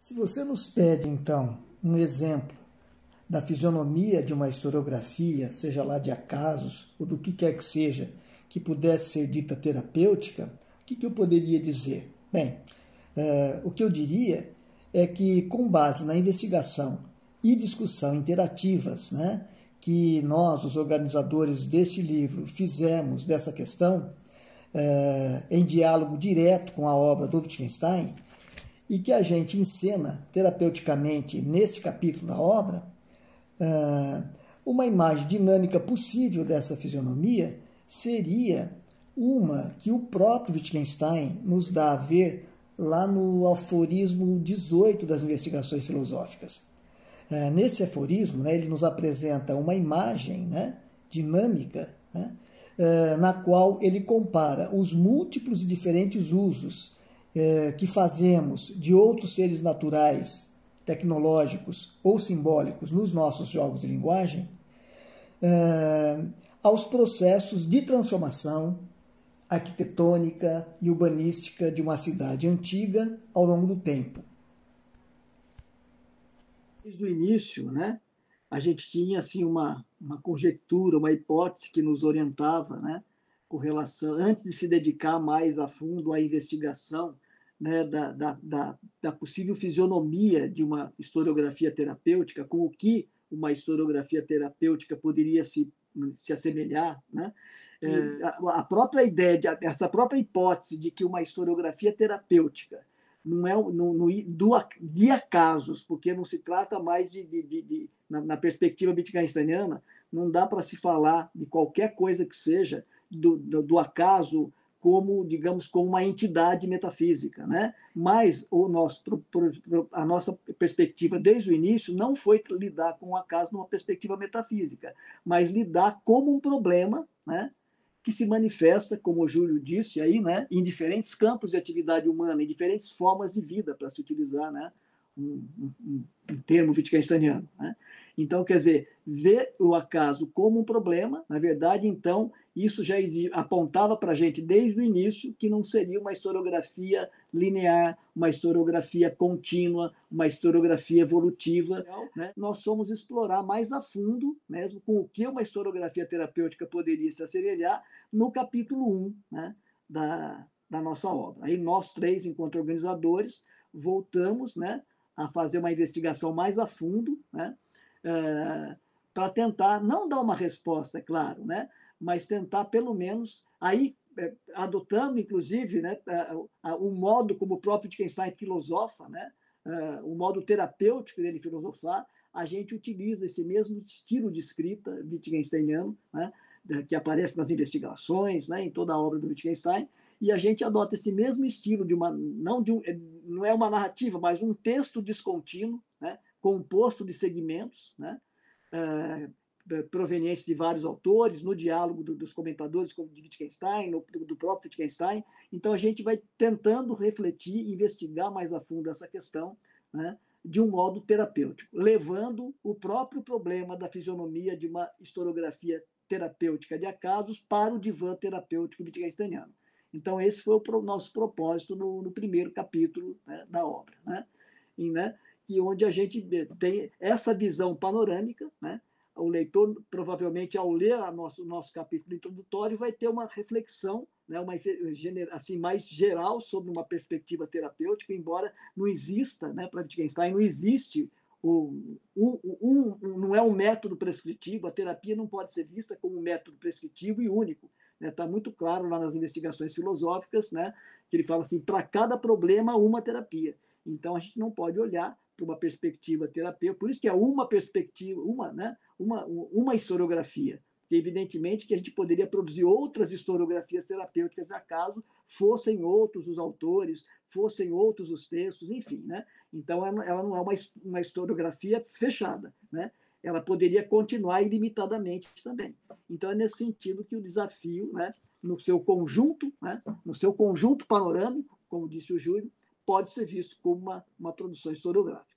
Se você nos pede, então, um exemplo da fisionomia de uma historiografia, seja lá de acasos ou do que quer que seja, que pudesse ser dita terapêutica, o que eu poderia dizer? Bem, o que eu diria é que, com base na investigação e discussão interativas, né, que nós, os organizadores deste livro, fizemos dessa questão, em diálogo direto com a obra do Wittgenstein, e que a gente encena terapeuticamente neste capítulo da obra, uma imagem dinâmica possível dessa fisionomia seria uma que o próprio Wittgenstein nos dá a ver lá no aforismo 18 das Investigações Filosóficas. Nesse aforismo, né, ele nos apresenta uma imagem, né, dinâmica, né, na qual ele compara os múltiplos e diferentes usos que fazemos de outros seres naturais, tecnológicos ou simbólicos nos nossos jogos de linguagem, aos processos de transformação arquitetônica e urbanística de uma cidade antiga ao longo do tempo. Desde o início, né, a gente tinha assim, uma conjectura, uma hipótese que nos orientava, né, com relação, antes de se dedicar mais a fundo à investigação, né, da possível fisionomia de uma historiografia terapêutica, com o que uma historiografia terapêutica poderia se assemelhar, né? A própria ideia, essa própria hipótese de que uma historiografia terapêutica não é de acasos, porque não se trata mais na perspectiva wittgensteiniana, não dá para se falar de qualquer coisa que seja do acaso como, digamos, como uma entidade metafísica, né? Mas a nossa perspectiva desde o início não foi lidar com o acaso numa perspectiva metafísica, mas lidar como um problema, né, que se manifesta, como o Júlio disse aí, né, em diferentes campos de atividade humana, em diferentes formas de vida, para se utilizar, né, um termo wittgensteiniano, né? Então, quer dizer, ver o acaso como um problema, na verdade, então, isso já apontava para a gente desde o início que não seria uma historiografia linear, uma historiografia contínua, uma historiografia evolutiva, né? Nós fomos explorar mais a fundo, mesmo com o que uma historiografia terapêutica poderia se assemelhar, no capítulo 1, né, da nossa obra. Aí nós três, enquanto organizadores, voltamos, né, a fazer uma investigação mais a fundo, né, para tentar não dar uma resposta, é claro, né, mas tentar pelo menos, aí adotando inclusive, né, o modo como o próprio Wittgenstein filosofa, né, o modo terapêutico dele filosofar, a gente utiliza esse mesmo estilo de escrita wittgensteiniano, né, que aparece nas investigações, né, em toda a obra do Wittgenstein, e a gente adota esse mesmo estilo não é uma narrativa, mas um texto descontínuo, né, composto de segmentos, né, provenientes de vários autores, no diálogo dos comentadores como de Wittgenstein, do próprio Wittgenstein. Então, a gente vai tentando refletir, investigar mais a fundo essa questão, né, de um modo terapêutico, levando o próprio problema da fisionomia de uma historiografia terapêutica de acasos para o divã terapêutico wittgensteiniano. Então, esse foi o nosso propósito no primeiro capítulo, né, da obra, né? E onde a gente tem essa visão panorâmica, né? O leitor, provavelmente, ao ler o nosso capítulo introdutório, vai ter uma reflexão, né, assim, mais geral sobre uma perspectiva terapêutica, embora não exista, né, para Wittgenstein, não existe não é um método prescritivo, a terapia não pode ser vista como um método prescritivo e único. Está muito claro lá nas investigações filosóficas, né, que ele fala assim, para cada problema, uma terapia. Então, a gente não pode olhar para uma perspectiva terapêutica, por isso que é uma perspectiva, uma historiografia, porque evidentemente que a gente poderia produzir outras historiografias terapêuticas de acaso fossem outros os autores, fossem outros os textos, enfim, né? Então ela não é uma historiografia fechada, né? Ela poderia continuar ilimitadamente também. Então é nesse sentido que o desafio, né, no seu conjunto, né, no seu conjunto panorâmico, como disse o Júlio, pode ser visto como uma produção historiográfica.